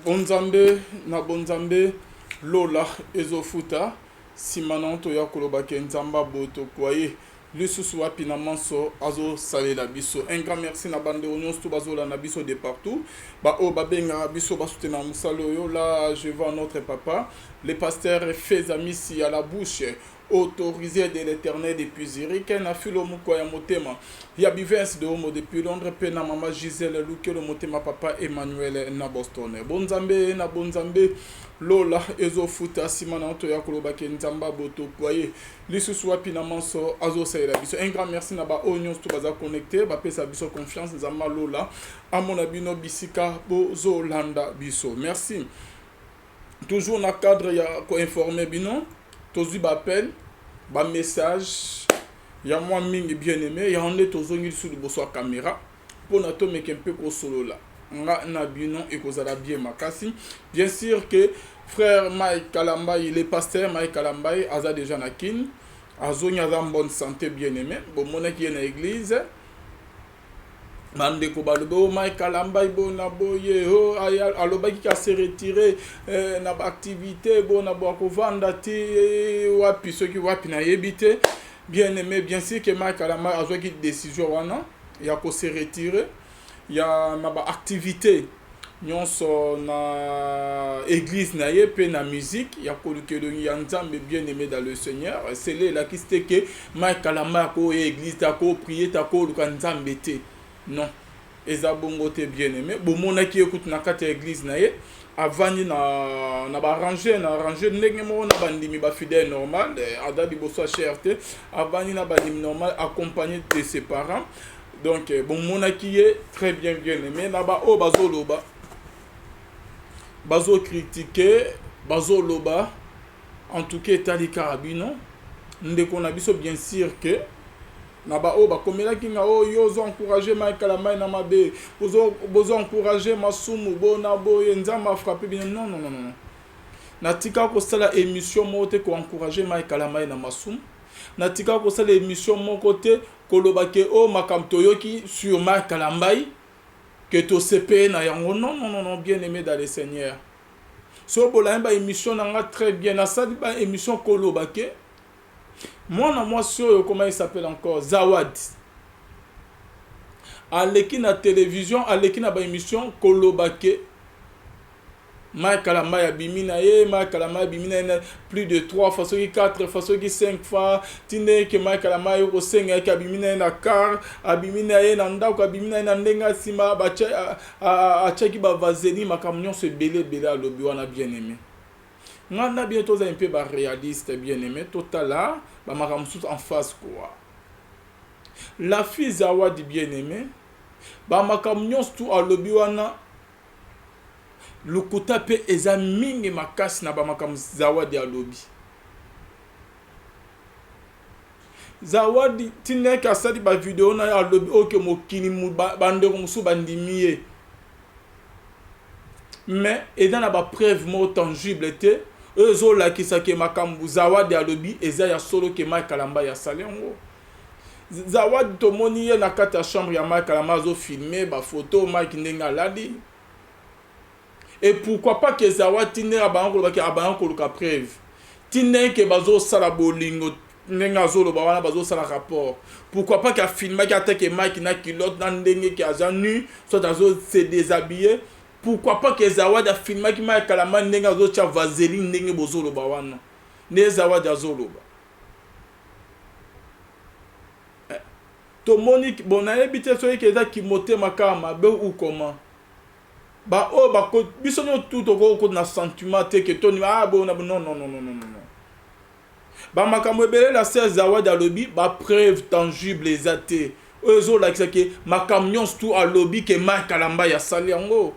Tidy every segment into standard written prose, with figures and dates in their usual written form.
Onzambe na bonzambe lola ezofuta simana toya kolobake nzamba boto kwaye lisusu wapi na manso azo salela biso. Un grand merci na bande nyonso to bazola na biso de partout. Ba o babenga biso basutena musalo yo. Là je vois notre papa, le pasteur Fezamisi à la bouche autorisé de l'éternel depuis Zurich na filo muko ya motema ya bivens de homo depuis Londres pe na mama Gisèle Luke le motema papa Emmanuel na Boston. Bonzambe na bonzambe lola ezofuta simana to ya kolobake nzamba boto kwaye lisusu wapi na manso azo saela biso. Un grand merci na ba onions to baza connecté ba pesa biso confiance nzamba lola amona bino bisika bozo landa biso. Merci. Toujours na cadre ya ko informer bino tozu ba appel ba message ya moi mingi bien aimé ya onde tozongi sur liboso caméra pour na to meke mpe ko solo la nga na bino e kozala bien makasi. Bien sûr que frère Mike Kalambai, le pasteur Mike Kalambai aza déjà na kin azongi aza bonne santé bien aimé bon mona ki na église bande ko balobo Mike Kalambai bona boye ho alobaki ka se retirer na activité bona bo ko vanda ti wapi soki wapi na yebite bien aimé. Bien sûr que Mike Kalambai azwaki décision wana ya ko se retirer ya na ba activité nyonso na église na ye pe na musique ya kolukelo ya nzambe bien aimé dans le Seigneur. C'est là qui c'était que Mike Kalambai ko église ta ko prier ta ko luka nzambe te. Non, eza bongo te bien aimé. Bon mona ki écoute na kata église na ye avani na ba ranger ndenge mo na bandimi ba fidèle normal adabi boso cherté avani na bandimi normal accompagné de ses parents. Donc bon mona ki est très bien aimé na ba o bazoloba bazo critiquer bazoloba en tout cas tali carabino ndeko na biso bien sûr que naba o bakomela kinga o yozo encourager Mike Kalambai na mabe bozo encourager masumu bona boye nzamba frappé bien non natika ko sala émission mote ko encourager Mike Kalambai na masumu natika ko sala émission mon côté kolobake o makamto yoki sur Mike Kalambai que to CP na yango non bien aimé dans le Seigneur so bola ba émission nga très bien na sala ba émission kolobake moi sur comment il s'appelle encore Zawad aleki na télévision aleki na ba émission kolobake Mike Kalambai abimina ye Mike Kalambai abimina plus de 3 fois 4 fois 5 fois tine que Mike Kalambai ko senga ke abimina na car abimina ye na ndako abimina na ndenga sima ba achaki ba vazeli makamnyon se belé alobi wana bien aimé. On a bientôt un peu ba réaliste bien aimé total là ba makamsut en face quoi. La fille Zawadi bien aimé ba makamnyon tout alobi wana lukuta pe eza mingi makasi na ba makam Zawadi alobi. Zawadi tine ka sali ba vidéo na alobi oke mokini mu bande ko musu bandimiye. Mais eza na ba preuve mo tangible te ezo la kisake makambu Zawadi alobi eza ya solo ke Mike Kalambai ya salengo. Zawadi tomoni ye na kata chambre ya Mike Kalambai zo filmer ba photo Mike ndenga ladi. Et pourquoi pas que Zawadi tine abanko luka preuve. Tine ke bazo sala bolingo ndenga zolo ba wana bazo sala rapport. Pourquoi pas que filmer ki atake Mike na kilote na ndenge ki aza nu soit azo se déshabiller. Pourquoi pas que Zawadi a filmé qui m'a Kalambai ndenga zo cha vaseline ndenge bozolo ba wana ne Zawadi azolo ba to Monique bon na ebité so ke za ki motema kama be ou comment ba o ba ko biso nyo tout ko na sentiment te que toni bon non ba makambo ebele la sœur Zawadi alobi ba preuve tangible ezate ozo la que makamnyon tout alobi que Mike Kalambai ya sali yango.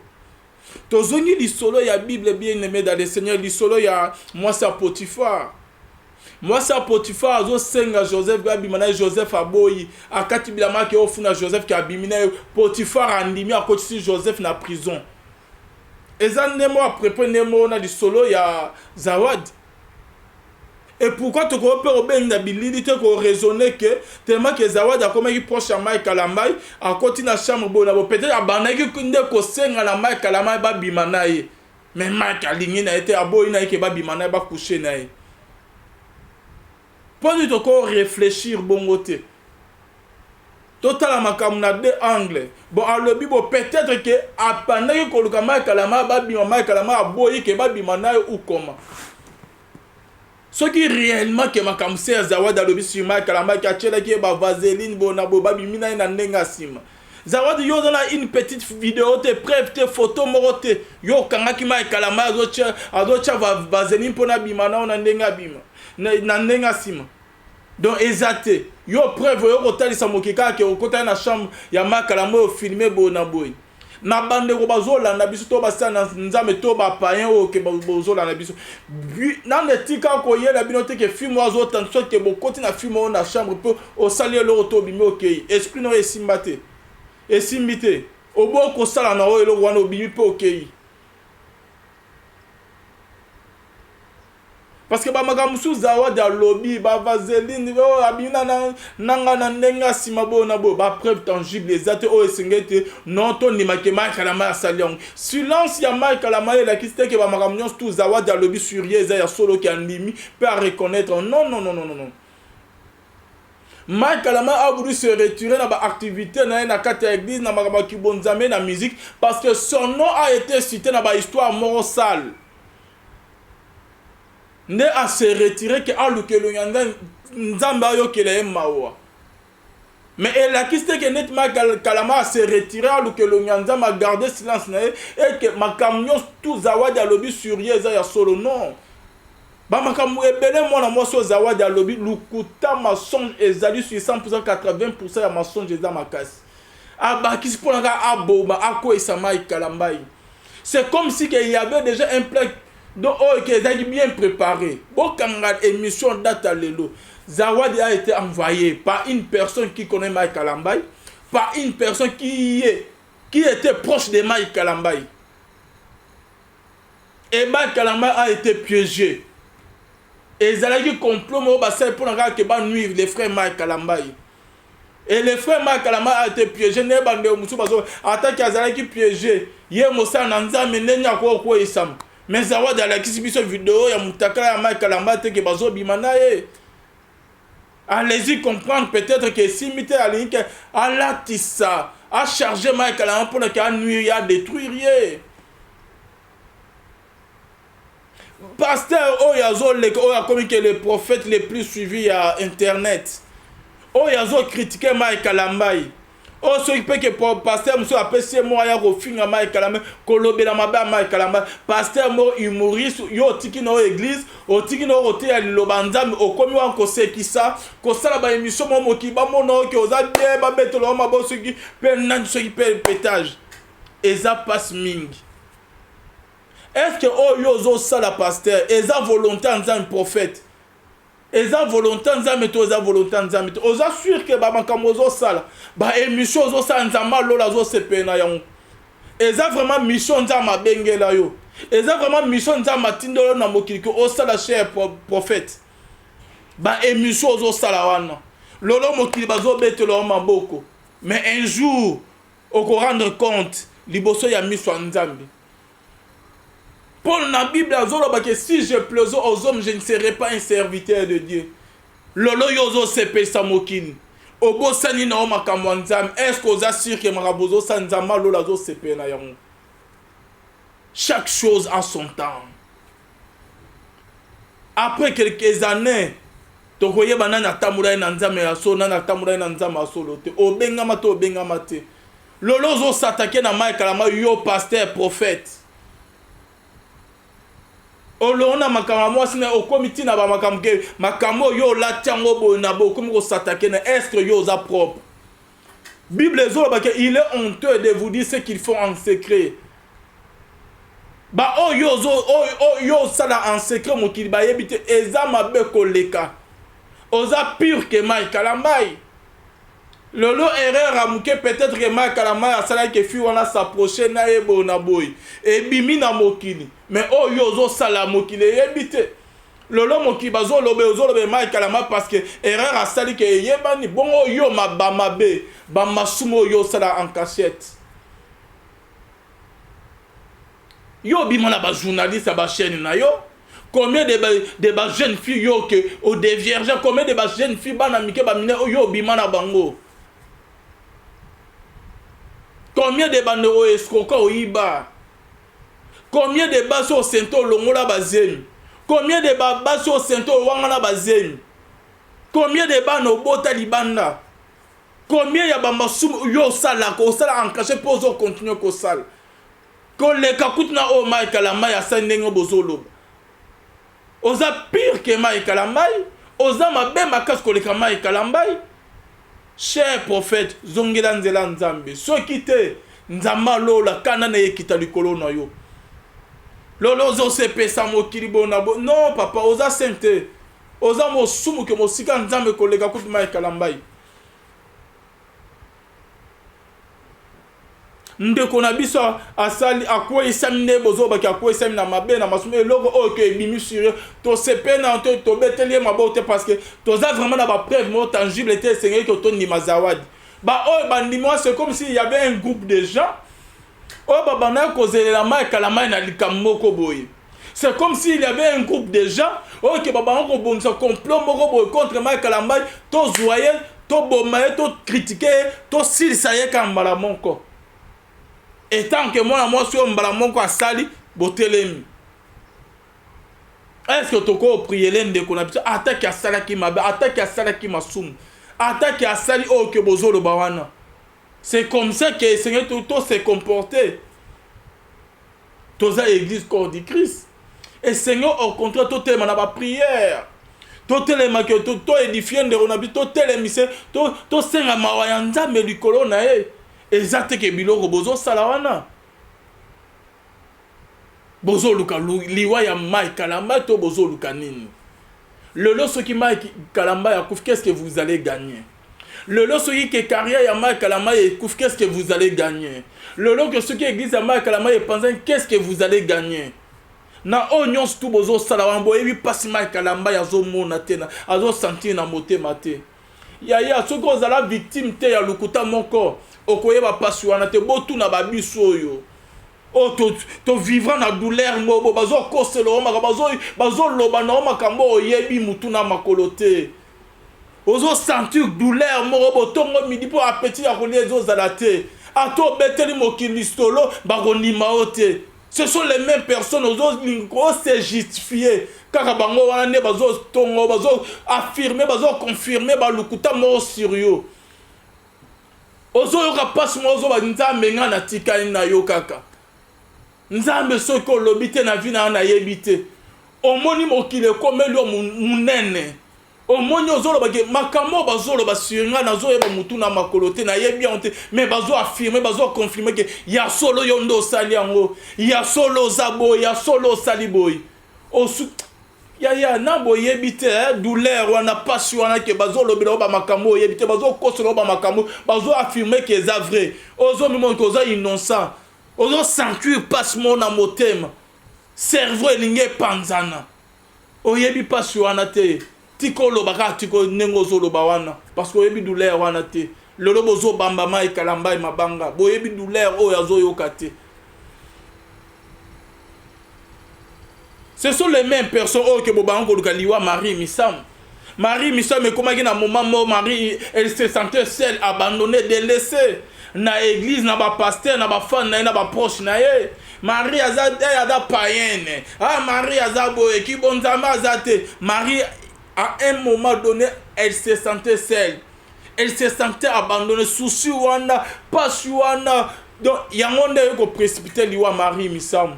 Tozongi lisolo ya Bible bien aimé dans le Seigneur lisolo ya moi c'est Potiphar. Moi c'est Potiphar azo senga Joseph gabimana Joseph aboyi akati bilama ke ofuna Joseph ki abimina Potiphar andimi akoti Joseph na prison. Eza nemo après nemo na lisolo ya Zawadi. Et pourquoi tu peux bien habilité pour raisonner que tellement que Zawadi a comme il proche à Mike Kalambai à côté de la chambre bon peut-être abandonner que kunde ko senga na Mike Kalambai ba bimanaye mais Mike alingi na été aboyi na ke ba bimana ba coucher na ye pas du tout ko réfléchir bongo te total makambo na deux angles bon alobi bo peut-être que apandaki koluka Mike Kalama ba bima Mike Kalama aboyi ke ba bimana ou comment ce qui réellement que makambo se Zawadi alobi sur Mike Kalama ki achela ki ba vaseline bona bo ba bimina na ndenga sima Zawadi yo dans une petite vidéo te preuve te photo morote yo kangaki Mike Kalama azocha vaseline pona bimana na ndenga bima na ndenga sima donc exacté yo preuve yo kotalisa mokika ke okota na chambre ya Mike Kalama yo filmer bona boy na bande ko bazolanda biso to basana nzambe to ba payen o ke bazolanda biso na netika ko yela binote ke film ozo tanso ke bokoti na film o na chambre po o salir lo to bimi okay esprit no esimbate esimbite oboko sala na o elo wana obimi po okay parce que ba magamusu Zawadi alobi ba vaseline o abina nanga na ndenga sima bona bo ba preuve tangible ezate o esengete non to ni makema Kalama salion silence ya Mike Kalama la kiste ke ba magamunyos tout Zawadi alobi sur yeza ya solo ki andimi peut reconnaître non Mike Kalama a voulu se retirer dans ba activité na kata église na makaba ki bonzame na musique parce que son nom a été cité dans ba histoire morale ne a se retirer que alukelo yanda nzamba yo kele mawa mais elle a quitté que net Mike Kalama a se retirer alukelo yanda ma garder silence na et que makamyo tout Zawadi alobi sur yeza ya solo non ba makamyo ebele mona moso Zawadi alobi lukuta mensonge ezali sur 100% 80% ya mensonge eza makasi aba kisipona ka aboba ako esa Mike Kalama c'est comme si qu'il y avait déjà un plan donc oh que ça bien préparé bon quand émission date à l'élo Zawadi a été envoyé par une personne qui connaît Mike Kalama par une personne qui était proche de Mike Kalama et Mike Kalama a été piégé et Zalaki complot mo basé pour que ba nuire les frères Mike Kalama et les frères Mike Kalama a été piégé ne bande musu bazo attaque Zalaki piégé ye mosa nanza menenya ko isam mais Zawadi a la kisibisho vidéo ya mutakala ya Mike Kalama te ke bazo bimana ye allez-y comprendre peut-être que si mité à l'inque à la tissa à charger Mike Kalama pour ne nuire à détruire ye pasteur oyazo le oya comme que les prophètes les plus suivis à internet oyazo critiquer Mike Kalama oh ce qui peut que pasteur monsieur appelle moi ya refinga Mike Kalama kolobela mabe Mike Kalama pasteur mo humoriste yo tiki no église o tiki no roté ya lobanzam o komi wa ko sekisa ko sala ba émission mo mokiba mono ke oza bien ba betelo ma bo ce qui pe nan ce qui pe pétage et ça passe mingi est-ce que oh yo zo sala pasteur et ça volonté en un prophète eza volonté nzambe to eza volonté nzambe to oza sûr que ba makambo ozo sala ba émission ozo sala nzamba lola zo sepena yango eza vraiment mission nzamba bengela yo eza vraiment mission nzamba tindolo na mokili ko osala cher prophète ba émission ozo sala wana lolo mokili bazo betelo maboko mais un jour oko rendre compte liboso ya miso nzambe Paul dans la Bible a dit que si je plaisais aux hommes, je ne serai pas un serviteur de Dieu. Lolo yozo sepe samokini. Obo sani na oma kamwanzam. Est-ce que vous assurez que marabozo sanzama lola zo sepe na yamu? Chaque chose a son temps. Après quelques années, tokoye banana tamura na nzame aso na tamura na nzama aso lote. Obenga mate obenga mate. Lolo zo s'attaquer na Mike Kalama yo pasteur prophète. Olona makambo sina okomiti na ba makamke makambo yo la tiango bo na bo comme ko s'attaquer na est-ce que yo za propre Bible zo ba que il est honteux de vous dire ce qu'ils font en secret ba o yo zo o yo sala en secret mo ki ba yebite eza mabe koleka oza pire que Mike Kalama lolo erreur amuke peut-être que Mike Kalama a sala que fi wana s'approcher na ebo na boy e bimi na mokili mais oh yo zo sala mokili yebite lolo mokili bazo lobe Mike Kalama parce que erreur a sali que yebani bon oh yo mabe ba masumo yo sala en cachette Yo bimana ba journaliste ba chaîne na yo. Combien de jeunes filles yo que au dévierge, combien de jeunes filles bana mike ba mine yo bimana bango. Combien de bande o escroca o iba. Combien de baso au sento longola bazemi. Combien de baso au sento wangana bazemi. Combien de bande au bota libanda. Combien ya ba masum yo sala ko sala encaché pour continuer ko sala. Ko le kakutna o mai kalama ya sandengo bozolo. Oza pire que mai kalambai, oza mabe makas ko le kamai kalambai. Cher prophète, zongela nzela nzambe, so kite nzamba lola kana na yekita likolo na yo. Lolo zo se pesa mokili bona bo. Non papa, oza sente. Oza mo sumu ke mo sika nzambe ko le kakutma kalambai. Ndeko na biso asali akwa isamine bozo baki akwa isamina mabe na masume logo oke bimi sur to sepe na to beteli mabote parce que to za vraiment na ba preuve mo tangible était Seigneur que to ni mazawadi ba o bandimo c'est comme s'il y avait un groupe de gens o baba na kozelela mai kalama na likamoko boye. C'est comme s'il y avait un groupe de gens ok baba on bon ça complot moko boye contre mai kalama to zoyer to bomaye to critiquer to sil saye kambala monko. Et tant que moi sur mbalamoko asali botelemi. Est-ce que toko prier l'ende qu'on a attaque à sala qui m'a attaque à sala qui m'a soum attaque à sali o que bozolo bawana. C'est comme ça que le Seigneur tout s'est comporté. Toza église corps du Christ. Et Seigneur au contraire tout est ma prière. Tout est ma que tout édifiant de on habite tout est mise tout senga mawayanda me likolo na e. Exacte que biloko bozo salawana bozo luka liwa ya mai kalamba to bozo luka nini le loso qui mai kalamba ya kouf qu'est-ce que vous allez gagner le loso qui carrière ya mai kalamba ya kouf qu'est-ce que vous allez gagner le loso ce qui église ya mai kalamba ya panzan qu'est-ce que vous allez gagner na onion tout bozo salawana boyebi pasi mai kalamba ya zo mona tena azo sentir na motema te ya ce que la victime te ya lukuta moko okoyeba pasi wana te botuna babiso oyo o to vivra na douleur mobo bazo koselo bazo loba na makambo oyebi mutuna makolo te ozo sentir douleur mobo tongo midi po appétit ya kolia zo zalate ato beteli mokili solo bakonima ote. Ce sont les mêmes personnes ozo lingo se justifier kaka bango wana ne bazo tongo bazo affirmer bazo confirmer balukuta mo sur yo. Ozo yoka passe mo ozo ba nzambe nga na tikani na yo kaka. Nzambe soko lobite na vina na yebite. Omoni mokile komeli o munene. Omoni ozo lobake makamo bazo loba sur nga na zo yeba mutu na makolote na yebi onte mais bazo affirmer bazo confirmer que ya solo yondo sali yango. Ya solo zabo ya solo saliboy. Osu ya na boyebite douleur wana pasi wana ke bazo lobela ba makambo yebite bazo kosolo ba makambo bazo affirmer que c'est vrai ozo mimo ko za innocent ozo sentir passe mon na motema cerveau elinge panzana oyebi pasi wana te tikolo baka tiko nengo zo loba wana parce que oyebi douleur wana te lelo bozo bamba mai kalamba mabanga boyebi douleur o yazo yokate. Ce sont les mêmes personnes que Bobango Lukaliwa, Marie Missam. Marie Missam, mais comment il y a un moment mort, Marie, elle se sentait seule, abandonnée, délaissée. Na église, na ba pasteur, na ba fan, na ba proche, na ye. Marie Azada païenne. Ah, Marie Azaboe, qui bon azate. Marie, à un moment donné, elle se sentait seule. Elle se sentait abandonnée, souci wana, pas wana. Donc, il y a un monde qui précipité liwa Marie Missam.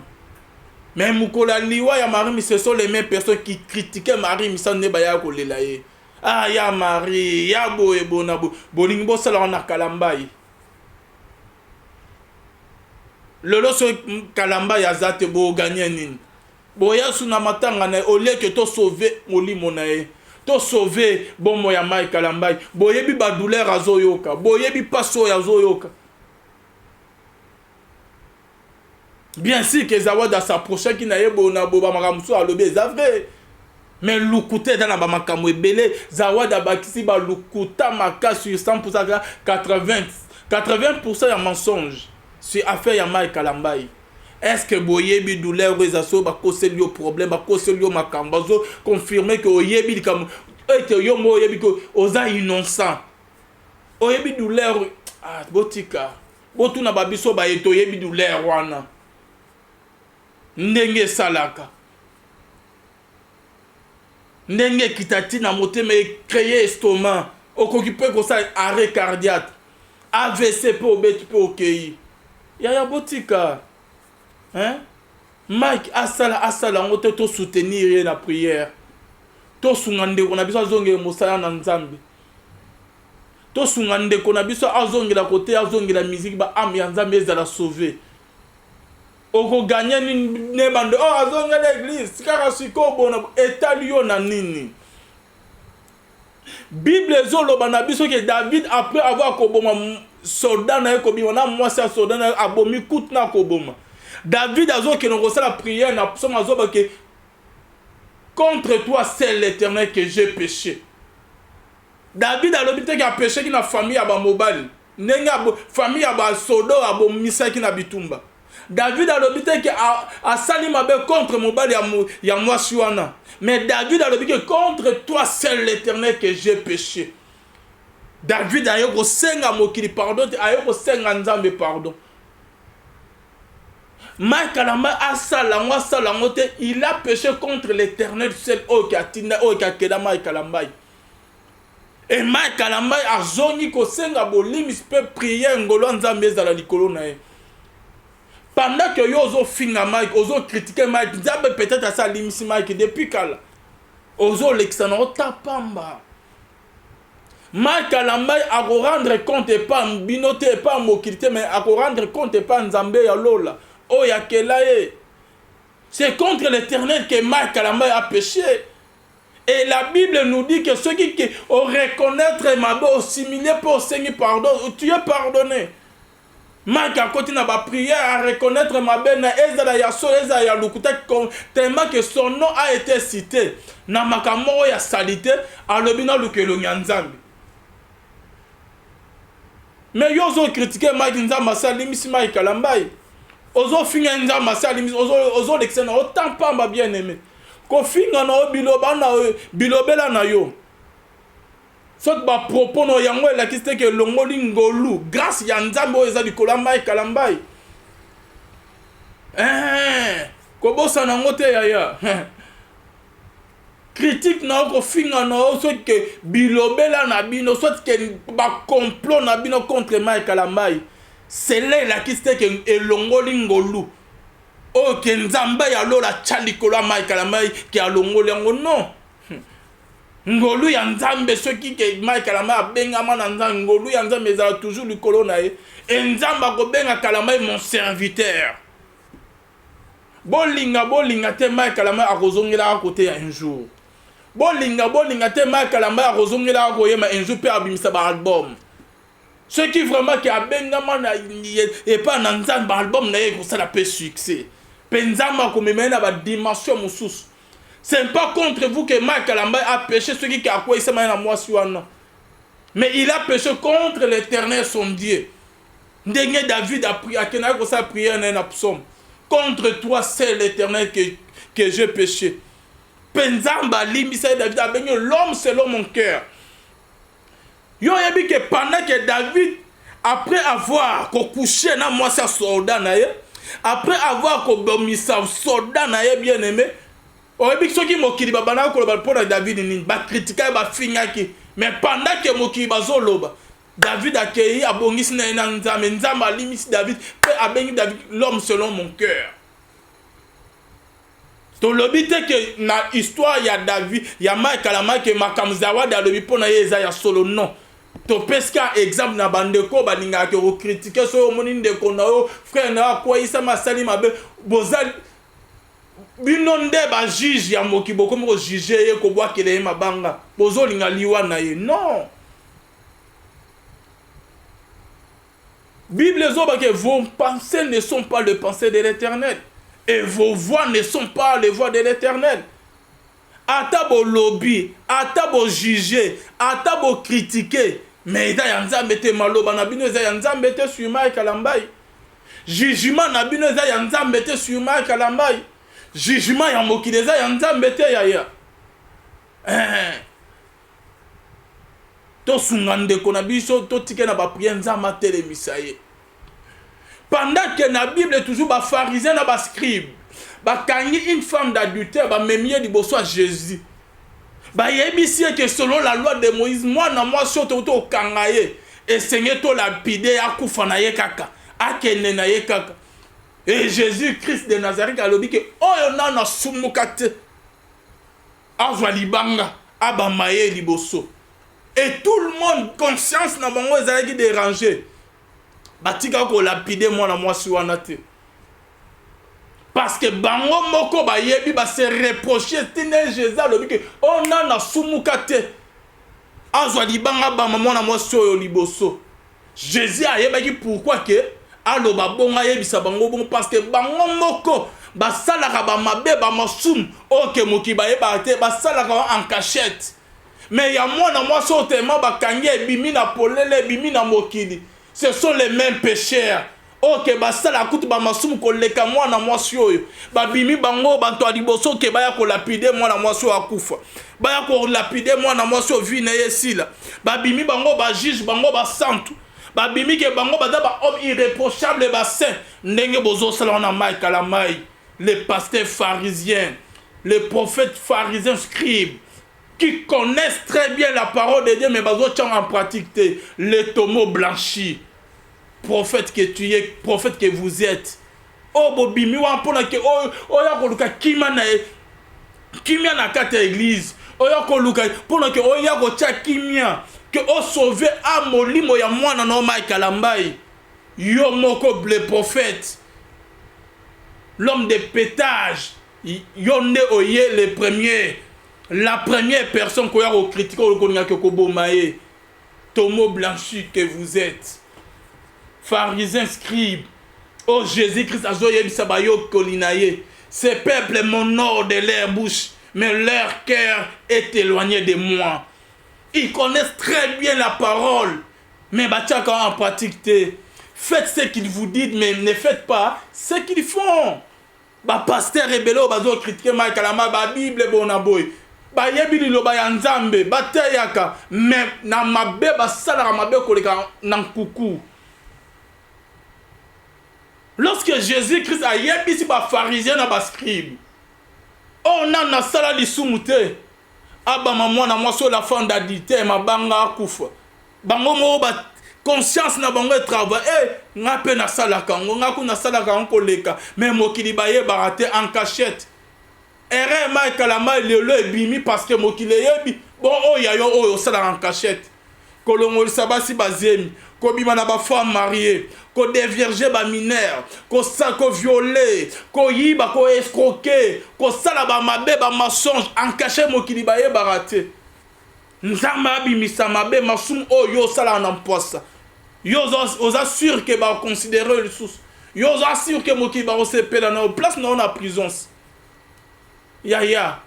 Mais Mukola liwa ya Marie, ce sont les mêmes personnes qui critiquaient Marie Missam ne baya ko lelaye. Ah ya Marie, ya boye bonabo, bolingbo sala na kalambai. Lolo so kalamba ya zate bo gagner nini. Boya suna matanga na ole que to sauver molimo na e. To sauver bomo ya mai kalambai. Boyebi ba douleur azoyoka, boyebi paso ya zoyoka. Bien sûr que Zawada s'approchait qui n'a pas de boba makamuso à l'obé, c'est vrai. Mais l'ukute dans la bamakamou ebele, Zawada bakisi ba lukuta maka sur 100%, 80% ya mensonge sur affaire ya mai kalambai. est-ce que boyebi douleur ezaso bakoseli yo problème bakoseli yo makambo zo confirmer que oyebi comme ete yo mo oyebi que oza innocent oyebi douleur botika botuna babiso bayeto oyebi douleur wana ndenge salaka ndenge kitati na motema créer estomac okokipe ko sa arrêt cardiaque AVC po betu po okei ya botika hein Mike asala ngote to soutenir la prière to sungande ko na biso azonge mosala na nzambe to sungande ko na biso azonge la côté azonge la musique ba am ya nzambe ezala sauver oko gagner ni ne bande azonge l'église kaka siko bona etalio na nini Bible ezoloba na biso que David après avoir koboma soldat na kobima na mwasi ya soldat na abomi kut na koboma David azoke no la prière na psaume azoba que contre toi c'est l'Éternel que j'ai péché. David a l'obité qui a péché qui na famille à ba mobile nenga famille à ba sodo a bo misa qui na bitumba. David a l'obité qui a sali mabe contre mobile ya mwasi wana. Mais David a l'obité contre toi c'est l'Éternel que j'ai péché. David a yoko senga mokili pardon a yoko senga nzambe pardon. Makalamba il a péché contre l'Éternel seul Okatina Okakeda Makalamba. Et Makalamba a zoni ko senga bolimi peut prier ngolo nzambe za la likolo na e. Pendant que yo ozo finga Mike, ozo critiquer Mike, nzambe peut-être à ça limisi Mike depuis kala. Ozo lexana otapamba. Makalamba a rendre compte pas binote pas mokilité mais a rendre compte pas nzambe ya lola. Oh, c'est contre l'Éternel que Makalamba a péché. Et la Bible nous dit que ceux qui ont reconnaître ma bonne assimiler pour Seigneur pardon, tu es pardonné. Maka continue à prier à reconnaître ma bonne ezala ya so ezala ya lukuta tellement que son nom a été cité. Na makamoro ya salité à l'obina lukelo nyanzambi. Mais yo zo critiquer Mike nzamba salimisi Makalamba. Ozo finga nzamba sali ozo lexena autant pas ma bien aimé ko finga na biloba na bilobela na yo sot ba propos no yango la kiste ke longoli ngolu grâce ya nzambe eza likola Makalamba ko bosa na ngote ya critique na ko finga na sot ke bilobela na bino sot ke ba complot na bino contre Makalamba. C'est là la kiste que elongoli ngolu o ke nzamba ya lola chalikolo Makalamba ki alongoli ngo non ngolu ya nzambe soki ke Makalamba benga mana nzambe ngolu ya nzambe za toujours likolo na e nzamba ko benga Kalamba mon serviteur bolinga te Makalamba akozongela à côté un jour bolinga te Makalamba akozongela akoyema un jour pe abimisa ba album. Ceux qui vraiment qui a bengama et pas dans un album na pour ça la paix succès. Penzama comme même na ba dimension mususu. C'est pas contre vous que Makalamba a péché ceux qui a quoi il s'est na moi suana. Mais il a péché contre l'Éternel son Dieu. Ndenge David a prié à Kena ko ça prière na psaume. Contre toi c'est l'Éternel que j'ai péché. Penzamba limisa David a béni l'homme selon mon cœur. Yo yebi que pendant que David après avoir couché na moi sa soldat na ye après avoir bomisa soldat na ye bien aimé o yebi que soki mokili babana ko loba pour David ni ba critiquer ba fingaki mais pendant que mokili bazoloba David akei abongisi na nzambe nzamba limisi David pe abengi David l'homme selon mon cœur. To lobite que na histoire ya David ya Makalamba que makamzawa da lobi pona yeza ya solo non. To peska exemple na bandeko baninga ke o critiquer so moni ndeko na o frère na kwa isa masali mabe bozali binonde ba juge ya mokibo comme ko juger ye ko bwa kele mabanga bozolinga liwa na ye non. Bible zoba que vos pensées ne sont pas les pensées de l'Éternel et vos voix ne sont pas les voix de l'Éternel. Ata bo lobby, ata bo juger, ata bo critiquer, mais ida ya nzambe te maloba na bino eza ya nzambe te sur Makalamba. jugement na bino eza ya nzambe te sur Mike Kalambai. Jugement ya mokili eza ya nzambe te yaya. To sunga ndeko na biso to tike na ba prière nzamba telemisa ye. Pendant que la Bible est toujours pharisien na ba scribe, ba kangi une femme d'adultère ba memie liboso à Jésus. Ba yebisi que selon la loi de Moïse, moi na moi soto to kangaye et seigneur to lapide akufa na ye kaka, akene na ye kaka. Et Jésus Christ de Nazareth a lobi que oyo na sumukate azwa libanga aba maye liboso. Et tout le monde conscience na bango ezalaki dérangé. Batika ko lapide moi na moi suwana te. Parce que bango moko ba yebi ba se reprocher tine Jésus lobi que on na sumukate azwa libanga ba moi na moi soyo liboso. Jésus a yebaki pourquoi que aloba bonga yebisa bango bon parce que bango moko ba salaka ba mabe ba masum oke moki ba yeba te ba salaka en cachette. Mais il y a moi na moi so tellement ba kangi bimi na polele bimi na mokili. Ce sont les mêmes pécheurs. Ok, ba sala kutu ba masum ko leka moi na moi soyo. Ba bimi bango ba to liboso ke ba ya ko lapide moi na moi so akufa. Ba ya ko lapide moi na moi so vi na yesila. Ba bimi bango ba juge bango ba santu. Ba bimi ke bango ba da ba homme irréprochable ba saint. Ndenge bozo sala na Mike Kalambai. Les pasteurs pharisiens, les prophètes pharisiens scribes qui connaissent très bien la parole de Dieu, mais bazo tchang en pratique, les tomos blanchis, prophète que tu es, prophète que vous êtes. Oh, bobimi wa mpona ke oh ya koluka kimia na kata église. Oh ya koluka mpona ke oh ya ko tcha kimia que oh sauver a molimo ya mwana no Mike Kalambai. Yo moko le prophète, l'homme de pétage, yo ne oye le premier. La première personne qui a critiqué le Tomo blanchi que vous êtes, pharisiens scribes, oh Jésus-Christ, ces peuples m'honorent de leur bouche, mais leur cœur est éloigné de moi. Ils connaissent très bien la parole, mais en pratique, faites ce qu'ils vous disent, mais ne faites pas ce qu'ils font. Ba pasteur rebelle, bazo critiquer Mike Kalambai, ba Bible bonaboy. Ba yebi lo ba nzambe batayaka mais na mabe ba sala mabe koleka nan kuku. Lorsque Jésus-Christ a yebi si ba pharisien na ba scribe, on a na sala lisumute aba maman na moi sur la fin d'adité ma banga akufa bango mo ba conscience na bango travail nga pe na sala kango nga ku na sala kango koleka mais mokili ba ye barate en cachette. Ere Mike Kalambai le bimi parce que mokile yebi bon oh ya yo oh sala en cachette kolongo sabasi bazemi ko bima na ba femme mariée ko dévierger ba mineur ko sa ko violer ko yiba ko escroquer ko sala ba mabe ba mensonge en cachette mokili ba ye barate nzamba bimisa mabe masum oh yo sala en posa yo os assure que ba considérer le sous yo os assure que mokili ba se pela na place na prison. Yaya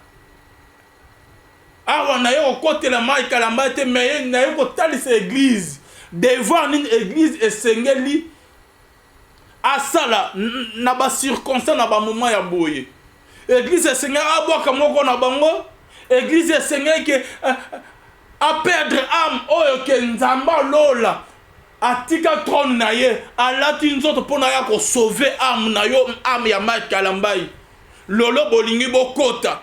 awa na yo côté la Mike Kalambai te mais na yo tali cette église devant une église esengeli asala na ba circonstance na ba moment ya boye église esengeli aboka moko na bango église esengeli que a perdre âme oyo ke nzamba lola atika trône na ye alati nzoto pona ya ko sauver âme na yo âme ya Mike Kalambai. Lolo bolingi bokota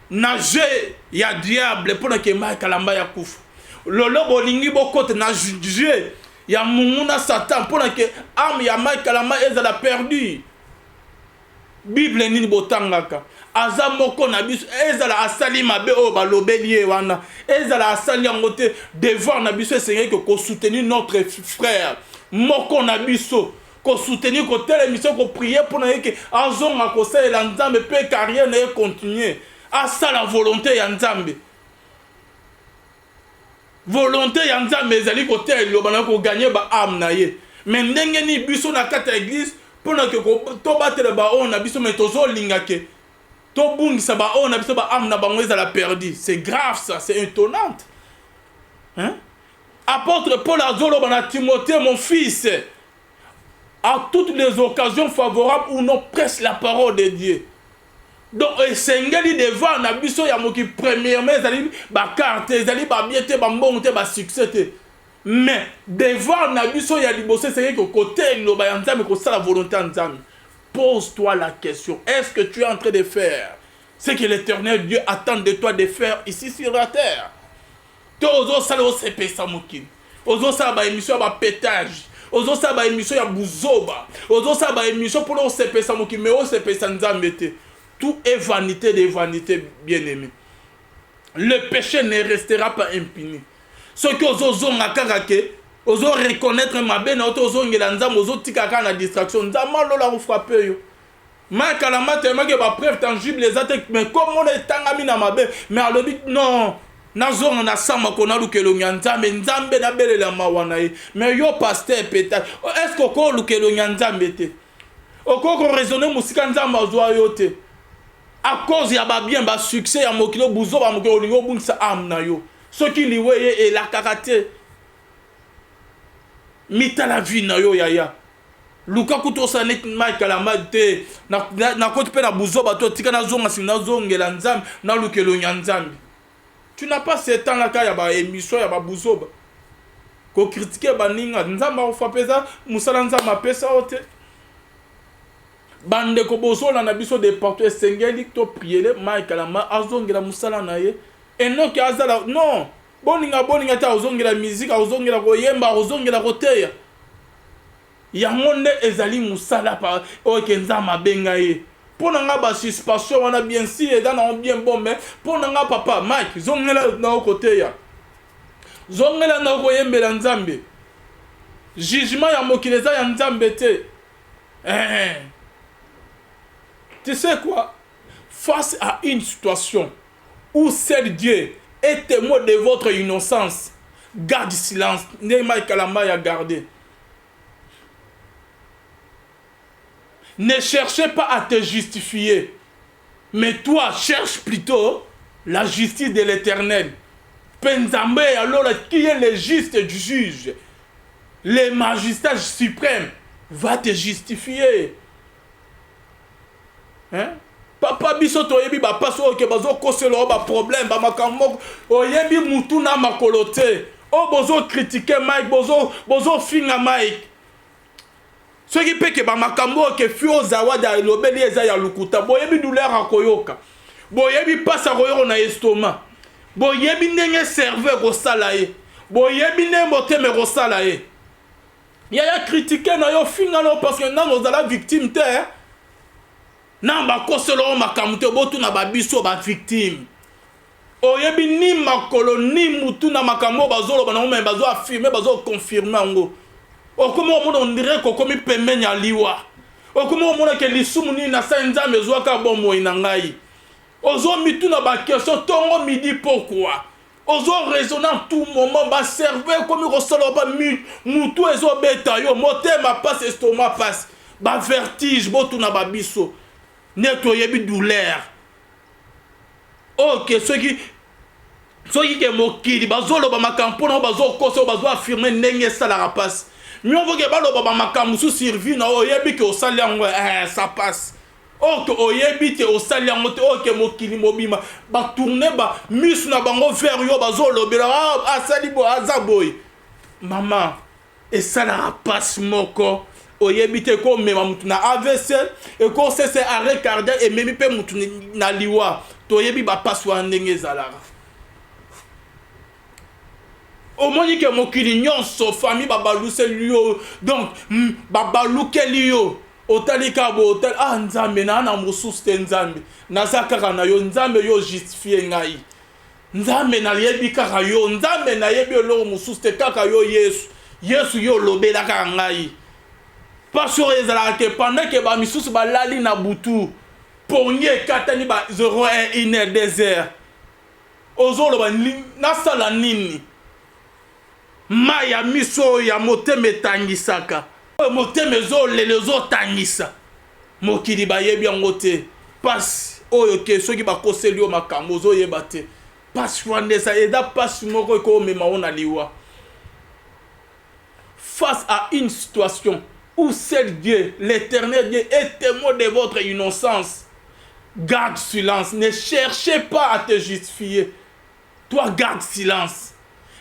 nage ya diable pour que Mike Kalambai ya kufa. Lolo bolingi bokota na juge ya munguna satan pour que âme ya Mike Kalambai ezala perdu. Bible nini botangaka aza moko na biso ezala asali mabe o balobeli wana ezala asali yango te devant na biso Seigneur que soutenir notre frère moko na biso ko soutenir ko telle mission ko prier pour que azonga ko sala la nzambe pe carrière na continuer à ça la volonté ya nzambe volonté ya nzambe ezali ko telle lo bana ko gagner ba âme na ye mais ndenge ni biso na kata église pour que to battre ba on na biso mais tozo linga ke to bungisa ba on na biso ba âme na bango ezala perdu. C'est grave ça, c'est étonnant. Hein? Apôtre Paul azolo bana Timothée mon fils à toutes les occasions favorables ou non, presse la parole de Dieu. Donc, esengeli devant na biso ya moki premièrement ezali ba carte, ezali ba bien te, ba mbongo te, ba succès te. Mais devant na biso ya liboso c'est que côté loba ya nzambe ko sala volonté ya nzambe. Pose-toi la question, est-ce que tu es en train de faire ce que l'Éternel Dieu attend de toi de faire ici sur la terre? To ozo sala o sepesa mokili. Ozo sala ba émission ba pétage. Ozo sala ba émission ya buzoba. Ozo sala ba émission pour o sepesa mokili, mais o sepesa nzambe te. Tout est vanité des vanités, bien-aimés. Le péché ne restera pas impuni. Ce que ozo ngakakake, ozo reconnaître ma benne, ozo ngela nzambe, ozo tikaka na distraction, nzambe lola ou frapper yo. Ma kalama tellement que ba preuve tangible les attaques, mais comme on est tangami na ma benne, mais alors dit non. Nazonga na sama kona lukelo nyanzambe nzambe na belela mawana ye. Mais yo pasteur peut-être, est-ce que ko lukelo nyanzambe te? Oko raisonner musika nzambe azwa yo te. À cause ya ba bien ba succès ya mokilo buzo ba mokilo lingo bungisa amna yo. Ce qui liwe et la karaté. Mita la vie na yo yaya. Luka kuto sa net mai kalama te na kote pe na buzo ba to tika na zonga si na zongela nzambe na lukelo nyanzambe. Tu n'as pas ce temps là quand ya ba émission ya ba buzo ba. Ko critiquer ba ninga nzamba o fa pesa musala nzamba pesa ote. Bande ko bozola na biso de partout esengeli to prier mai kalama azongela musala na ye enoki azala non boninga ta azongela musique azongela ko yemba azongela ko teya yango nde ezali musala pa o kenzama benga ye pona nga ba suspension wana bien si eza na bien bon mais pona nga papa Mike zongela na ko teya zongela na ko yembela nzambe jugement ya mokileza ya nzambe te Tu sais quoi? Face à une situation où seul Dieu est témoin de votre innocence, garde silence. Neymar Kalama a gardé. Ne cherchez pas à te justifier, mais toi, cherche plutôt la justice de l'Éternel. Penzambe, alors qui est le juste du juge? Le magistrat suprême va te justifier. Hein? Papa biso toyebi ba paso ke bazo koselo ba problème ba makambo oyebi mutu na makolote o bozo critiquer Mike bozo finga Mike ce qui peut que ba makambo ke fio zawada lobeli eza ya lukuta boyebi douleur akoyoka boyebi pasa koyoko na estomac boyebi ndenge serveur ko sala ye boyebi ndenge moteme ko sala ye ya critiquer na yo finga no parce que nan ozala victime te nan ba koselo makamute botu na babiso ba victime oyebi ni makolo ni mutu na makambo bazolo bana mo bazo affirmer bazo confirmer ngo okomo omona ondire kokomi pemenya liwa okomo omona ke lisumu ni na sa nzambe zwaka bomo ina ngai ozo mitu na ba question tongo midi pourquoi ozo raisonner tout moment ba serveur comme kosolo ba mutu ezo beta yo motema passe estomac passe ba vertige botu na babiso nettoyer douleur. Ok, ceux qui ke mokili bazolo ba makampo na bazo koso bazo affirmer ndenge ça la rapace. Mais on veut que balo ba makampo sous survie na oyebi ke osali yango ça passe. Ok oyebi te osali yango te ok mokili mobima ba tourner ba misu na bango vers yo bazolo bela asali bo azaboy. Maman et ça la rapace moko. Oyebite ko mema mutu na AVC et ko c'est arrêt cardiaque et même pe mutu na liwa to yebi ba paswa ndenge zalara omoni ke mokili nyonso famille babaluse liyo donc babaluke liyo otalika bo hotel nzambe na mosusu te nzambe nazakaka na yo nzambe yo justifie ngai nzambe na yebi kaka yo nzambe na yebi oloko mosusu te kaka yo Yesu yo lobelaka ngai. Parce que pendant que ba misusu ba lali na butu ponye katani ba 01 désert ozolo ba na sala nini maya miso ya moteme tangisaka moteme zo lelezo tangisa mokili ba yebi ngote passe oyo ke soki ba koseli o makambo zo yeba te passe rwandesa eda passe moko ko mema ona liwa face à une situation où seul Dieu, l'éternel Dieu, est témoin de votre innocence, garde silence. Ne cherchez pas à te justifier. Toi, garde silence.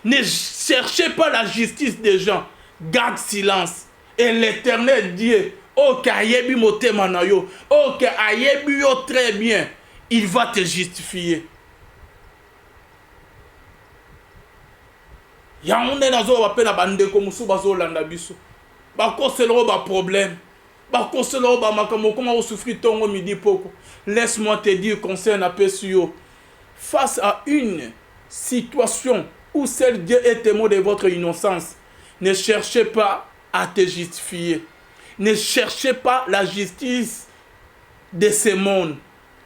Ne cherchez pas la justice des gens. Garde silence. Et l'éternel Dieu, oh, Kayebi motema na yo, oh, Kayebi yo très bien, il va te justifier. Yangonde nazo ba pena bande ko musu bazo landa biso. Ba ko selo ba problème. Ba ko selo ba makamo comment on souffrir tongo midi poko. Laisse-moi te dire concerne à Pesio. Face à une situation où seul Dieu est témoin de votre innocence, ne cherchez pas à te justifier. Ne cherchez pas la justice de ce monde.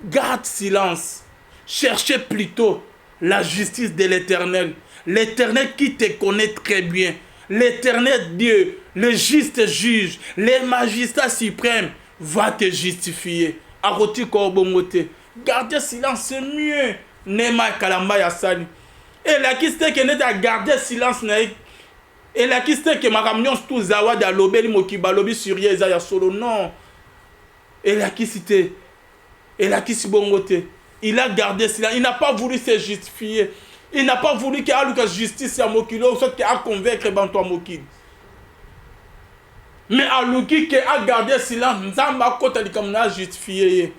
Garde silence. Cherchez plutôt la justice de l'Éternel. L'Éternel qui te connaît très bien. L'Éternel Dieu, le juste juge, le magistrat suprême va te justifier. Aroti korbomote. Gardez silence, c'est mieux. Nema kalamba ya sali. Et la kiste que n'est à garder silence na. Et la kiste que ma camion tout zawa da lobeli mokiba lobi sur yeza ya solo non. Et la kiste. Et la kiste bongote. Il a gardé silence. Il n'a pas voulu se justifier. Il n'a pas voulu qu'il y ait la justice à Mokilo, soit qu'il a convaincre Bantoa Mokil. Mais à l'ouki qui a gardé silence, nous avons côté comme a justifié.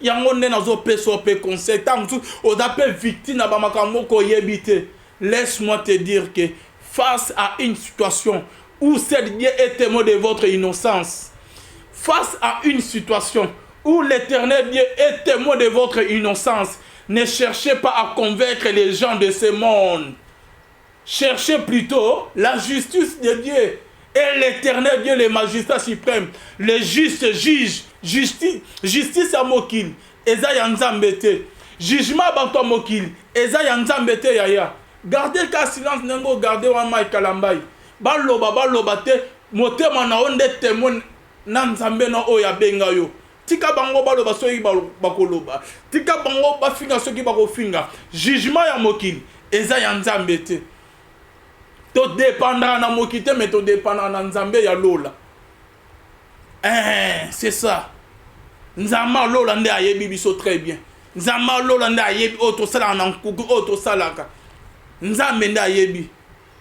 Il y a un monde dans un peso pe conseil. Tant que on appelle victime à Bamakamoko yébité. Laisse-moi te dire que face à une situation où cette Dieu est témoin de votre innocence, face à une situation où l'Éternel Dieu est témoin de votre innocence, ne cherchez pas à convaincre les gens de ce monde. Cherchez plutôt la justice de Dieu. Et l'Éternel Dieu, le magistrat suprême, le juste juge, justice à Mokil, Eza Yanzambete, jugement à Banto Mokil, Eza Yanzambete Yaya. Gardez le silence, n'engo gardez Wama et Kalambay. Baloba te, motema na onde témoin, Nanzambe na Oya Bengayo. Tika bango baloba soki bakoloba. Tika bango bafinga soki bakofinga. Jugement ya Mokil, Eza Yanzambete. To dépendra na mokite mais to dépendra na nzambe ya lola. C'est ça. Nzama lola nde ayebi biso très bien. Nzama lola nde ayebi oto sala na nkuku oto salaka. Nzambe nde ayebi.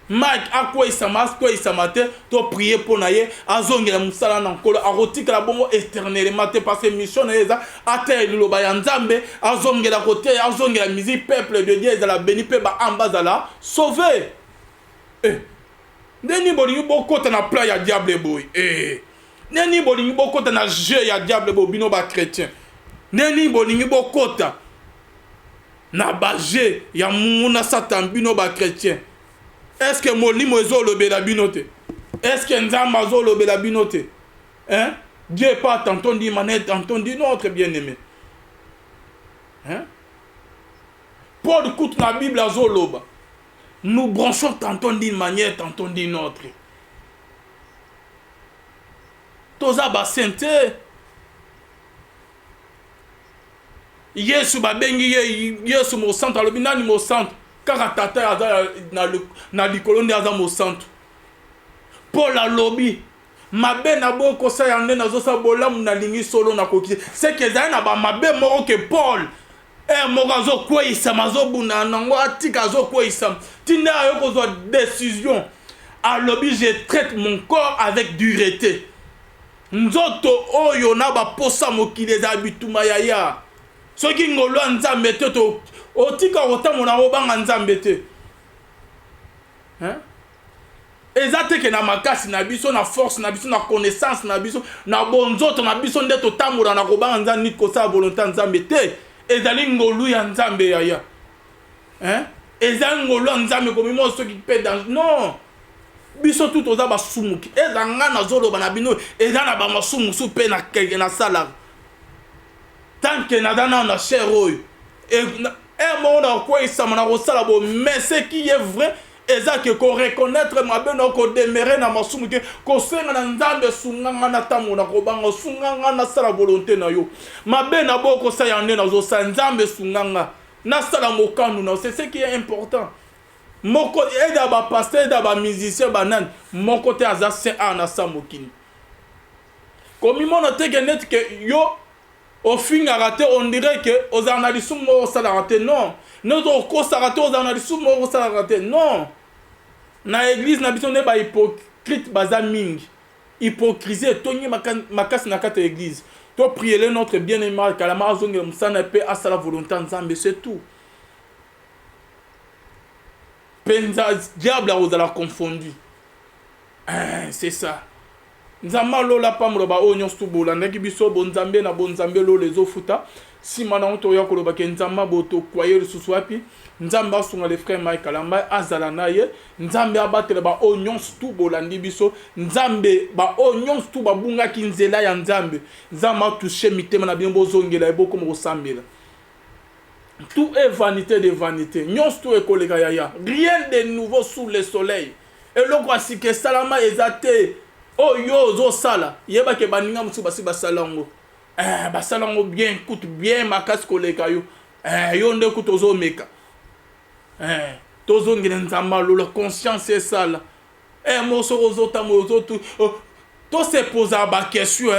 Mike akwa isama te to prier pour na ye azongela musala na nkolo arotika la bongo éternellement te parce que mission na eza ate loba ya nzambe azongela côté azongela musique peuple de Dieu ezala béni pe ba ambazala sauver. Neni bolingi bokota na plan ya diable boy. Neni bolingi bokota na jeu ya diable boy bino ba chrétien. Neni bolingi bokota na ba jeu ya muna satan bino ba chrétien. Est-ce que molimo ezolobela bino te? Est-ce que nzamba ezolobela bino te? Hein? Dieu pas tantôt dit manette, tantôt dit notre bien-aimé. Hein? Paul écoute la Bible azoloba. Nous branchons tantôt d'une manière, tantôt d'une autre. Toza ba sainté. Yesu babengi Yesu mo centre alobi nani mo centre kaka tata aza na likolo nde aza mo centre. Paul alobi mabe na boko sa yande nazosa bolamu na lingi solo na koki. C'est que ezali na ba mabe moko ke Paul moko azokweyisa mazobuna nango atika azokweyisa tinda ayo kozwa décision alobi je traite mon corps avec dureté nzoto oyo na baposa mokili eza bituma yaya soki ngolo ya nzambe te to otika kotamona obanga nzambe te eza teke na makasi na biso na force na biso na connaissance na biso na bonzoto na biso nde totambola na kobanga nzambe nini kosala volonté ya nzambe te ezali ngolu ya nzambe yaya ezali ngolu ya nzambe komimo soki pe danger non biso tout oza basumuki eza nga nazoloba na bino eza na bamasumu pe na keke na salaka tanke naza nao na chair oyo moko na kokweyisama na kosala bo mais ce qui est vrai eza ke koreconnaître mabe na kodemere na masumu ke kosenga na nzambe sunganga na ntango na kobanga sunganga nasala volonté na yo mabe na boko sa yande nazosala nzambe sunganga nasala mokanu na c'est ce qui est important moko eda ba pasteur eda ba musicien banani moko te aza saint a na sa mokili Comme il m'a noté que yo, au fin raté, on dirait que aux analyses ça a raté. Non. Notre cause a raté, aux analyses ça a raté. Non. Dans l'église, na biso ne ba hypocrite baza ming. Hypocrisie, toni makas na kata église. To prier notre bien-aimé kalama zonge msana pe asa la volonté nzambe, c'est tout. Penza diable a la confondu. C'est ça. Nzamba lola pamroba onyo stubola ndaki biso bonzambe na bonzambe lo les ofuta si mana onto ya koloba ke nzamba boto kwaye lisusu wapi nzamba sunga les frères Mike Kalamba azala naye nzambe abatela ba onyo stubola ndi biso nzambe ba onyo stuba bunga kinzela ya nzambe nzamba toucher mitema na bien bozongela eboko mo sambela. Tout est vanité de vanité. Nyons tout est collègue ya. Rien de nouveau sous le soleil. Et le quoi si que salama ezate. Oh yo zo sala. Yeba ke baninga musu basi basalango. Basalango bien, écoute bien ma casse collègue yo. Yo nde écoute ozo meka. Tozo ngene nzamba lo la conscience est sale. Mo so ozo tamo ozo tout. To se poser ba question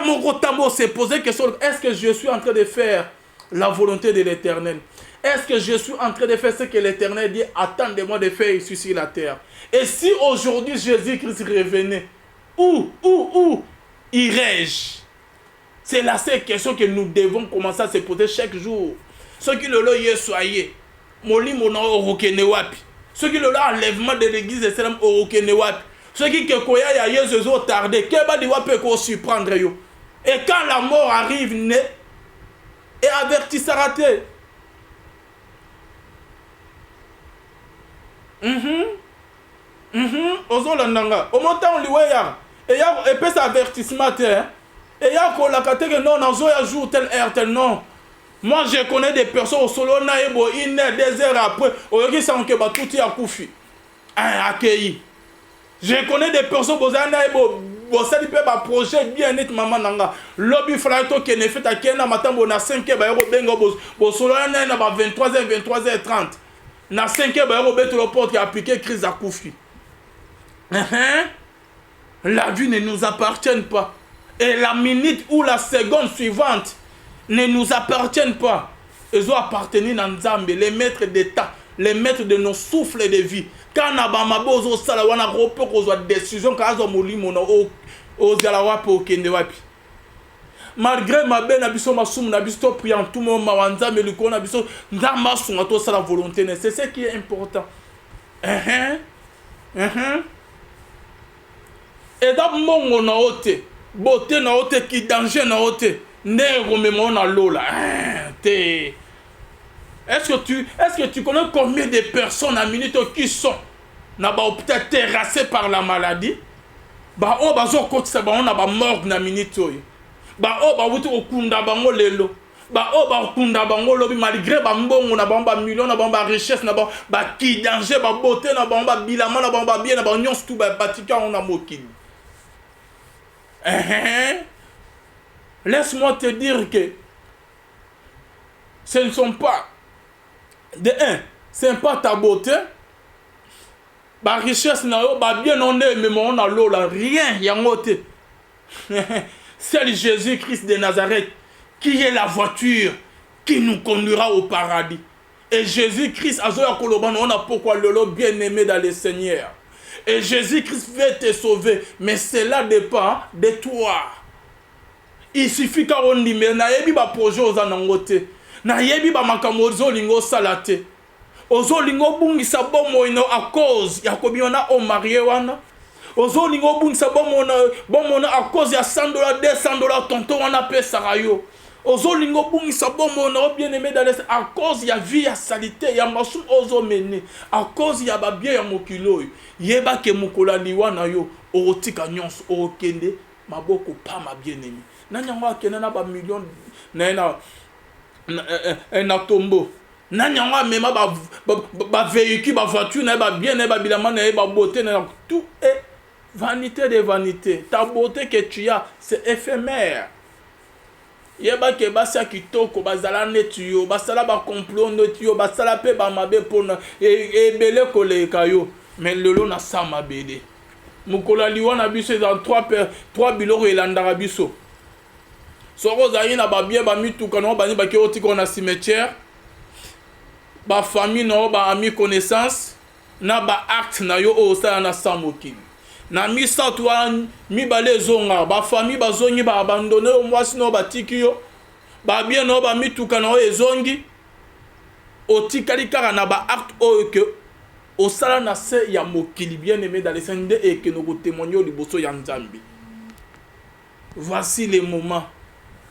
mon gros tambour s'est posé la question, est-ce que je suis en train de faire la volonté de l'Éternel? Est-ce que je suis en train de faire ce que l'Éternel dit, attend de moi de faire ici sur la terre? Et si aujourd'hui Jésus-Christ revenait, où irais-je? C'est la seule question que nous devons commencer à se poser chaque jour. Ceux qui le loyent soyez, moli mon orokene wapi. Ceux qui le enlèvement de l'église de Salam orokene wapi. Ceux qui koya ya Yesu ont tardé, keba diwa peut qu'on surprendre yo. Et quand la mort arrive, ne et avertissera te. Ozolandanga. Au montant liweya. Et ya et peut avertissement te. Et ya ko la kate que non nazo ya jour tel heure tel non. Moi je connais des personnes au solo na ebo 1 heure 2 heures après, oyoki sans que ba tout ya kufi. Accueilli. Je connais des personnes qui ont un projet bien net maman nanga. Lobby flato qui ne fait à kena matin na 5h ba yoro bengo bo solo na 23h30. Na 5h ba yoro beto le porte qui a appliqué crise à Koufi. La vie ne nous appartient pas. Et la minute ou la seconde suivante ne nous appartiennent pas. Ils ont appartenu à Nzambe, les maîtres d'État, les maîtres de nos souffles de vie. Quand on a sala wana rope ko décision ka zo molimo na o zala wapi okende wapi. Malgré ma belle abiso masum na biso prier en tout moment wanza me liko na biso ndamba sunga to sala volonté, c'est ce qui est important. Et dans mongo na ote, beauté na ote ki danger na ote, ne rememo na lola. Est-ce que tu connais combien de personnes à minute qui sont peut-être terrassées par la maladie? Ba o bazo kotisa ba on a ba mort na minute oyo. Ba o ba wuti okunda bango lelo. Ba o ba okunda bango lobi malgré ba mbongo na ba million na ba richesse na ba ki danger ba beauté na ba bilama na ba bien na ba nyonso tout ba batika on a mokini. Laisse-moi te dire que ce ne sont pas de un, c'est pas ta beauté, ba richesse na yo, ba bien on est, mais on a l'eau là, rien, yangote. C'est Jésus-Christ de Nazareth qui est la voiture qui nous conduira au paradis. Et Jésus-Christ, on a pourquoi le lot bien-aimé dans le Seigneur. Et Jésus-Christ veut te sauver, mais cela dépend de toi. Il suffit qu'on dit, mais na yebi ba projet aux anangote. Na yebi ba makambo lingo salate. Ozo lingo bungisa bomo ino a cause ya kobiona o marié wana. Ozo lingo bungisa bomo na a cause ya $100 $200 tonton wana pesa rayo. Ozo lingo bungisa bomo na bien aimé dans a cause ya vie ya salité ya masum ozo mene. A cause ya ba bien ya mokilo. Yeba ke mukola liwana yo otika nyonso okende maboko pa ma bien aimé. Nanyangwa kenana ba million na tombeau. Nanyangwa mema ba véhicule ba voiture na ba bien na ba bilama na ba beauté na tout est vanité de vanité. Ta beauté que tu as c'est éphémère. Yeba ke basa kitoko bazala netuyo basala ba complot netuyo basala pe ba mabe pona e bele koleka yo mais lelo na sama bede. mokolo liwa na biso dans trois biloko elandaka biso soko ozali na babie bamituka na bani bake otika na cimetière bafamille na baami connaissance na baacte na yo oyo osala na sa mokili na misato wana mibale ezonga bafamille bazongi baabandone yo mwasi na yo batiki yo babie na yo bamituka na yo ezongi otikali kaka na baacte oyo ke osala na se ya mokili bien aimé dans les saints nde ekeno kotémoigner au liboso ya Nzambe. Voici les moments,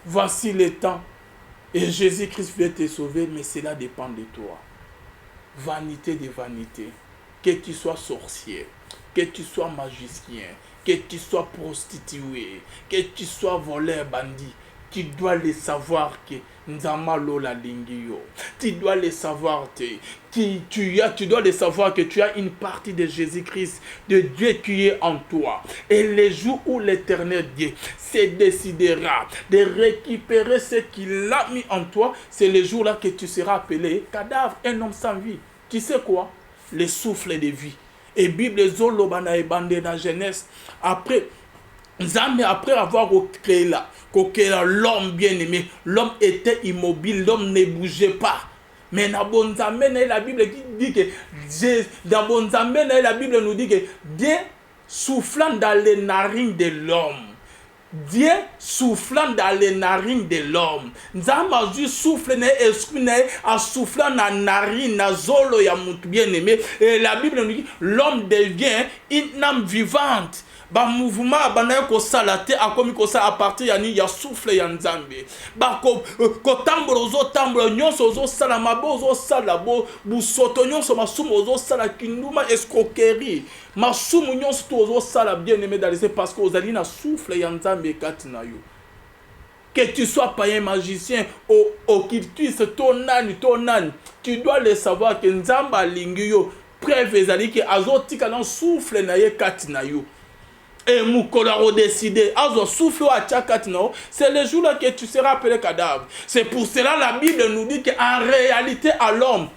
voici les temps et Jésus-Christ veut te sauver, mais cela dépend de toi. Vanité de vanité, que tu sois sorcier, que tu sois magicien, que tu sois prostitué, que tu sois voleur, bandit, tu dois le savoir que Nzama Lola Lingio. Tu dois le savoir, tu dois le savoir que tu as une partie de Jésus-Christ, de Dieu qui est en toi. Et les jours où l'Éternel Dieu se décidera de récupérer ce qu'il a mis en toi, c'est le jour-là que tu seras appelé cadavre, un homme sans vie. Tu sais quoi? Le souffle de vie. Et Bible Zolobana et Bandé dans Genèse, après avoir créé là, l'homme bien-aimé, l'homme était immobile, l'homme ne bougeait pas. Mais dans Bonzambe, la Bible dit que dans Bonzambe, la Bible nous dit que Dieu soufflant dans les narines de l'homme. Dieu soufflant dans les narines de l'homme. Nzamba juste souffle na esprit na a soufflant na narine na zolo ya mutu bien-aimé. Et la Bible nous dit l'homme devient une âme vivante. Ba mouvement bana ko salate akomi ko sa à partir ya ni ya souffle ya Nzambe. Ba ko tambola zo tambola nyonso zo sala mabo zo sala bo busoto nyonso masumo zo sala kinduma escroquerie. Masumu nyonso to zo sala bien-aimé dans les parce que ozali na souffle ya Nzambe kati na yo. Que tu sois païen magicien ou occultiste ton âne, tu dois le savoir que Nzamba lingi yo preuve ezali que azotika na souffle na ye kati na yo. Et Moukolaro décidé, c'est le jour-là que tu seras appelé cadavre. C'est pour cela la Bible nous dit qu'en réalité à l'homme,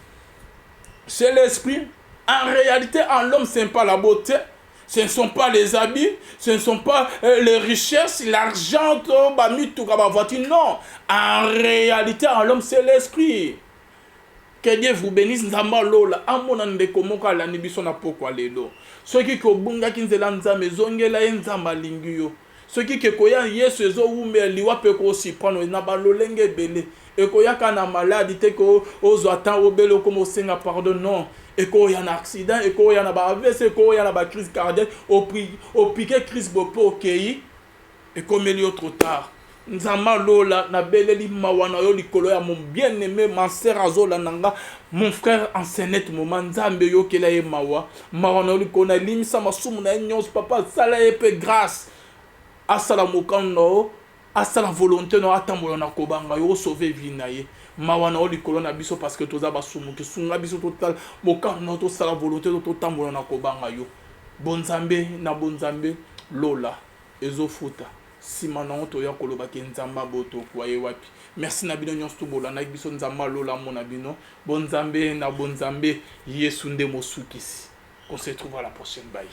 c'est l'esprit. En réalité à l'homme, ce n'est pas la beauté, ce ne sont pas les habits, ce ne sont pas les richesses, l'argent, la voiture. Non, en réalité à l'homme, c'est l'esprit. Que Dieu vous bénisse. Nzamba lola amona ndeko moko ala nibiso na pokwa lelo. Soki ko bunga kinzela nzambe zongela nzamba lingiyo. Soki ke koya Yesu ezo umbe liwa pe ko si prendre na balolenge bele. E koya kana maladi te ko ozo atan obele ko mo senga pardon non. Et quand il y a un accident, et quand il y a un AVC, et quand il y a une crise cardiaque, au piqué crise bopo ok. Et comme il y a trop tard. Nzama lola na beleli mawana yo likolo ya mon bien-aimé ma sœur azola nanga mon frère enseignette moment nzambe yo kela ye mawa mawana yo likolo na limisa masumu na nyonso papa sala ye pe grâce asala mokano asala volonté no atambola na kobanga yo sauver vie na ye mawana yo likolo na biso parce que toza basumu ke sunga biso total mokano to sala volonté to tambola na kobanga yo bonzambe na bonzambe lola ezofuta Simana to ya koloba ke nzamba boto kwaye wapi. Merci na bino nyonso to bola na biso nzamba lola mona bino. Bonzambe na bonzambe Yesu nde mosukisi. On se retrouve à la prochaine bye.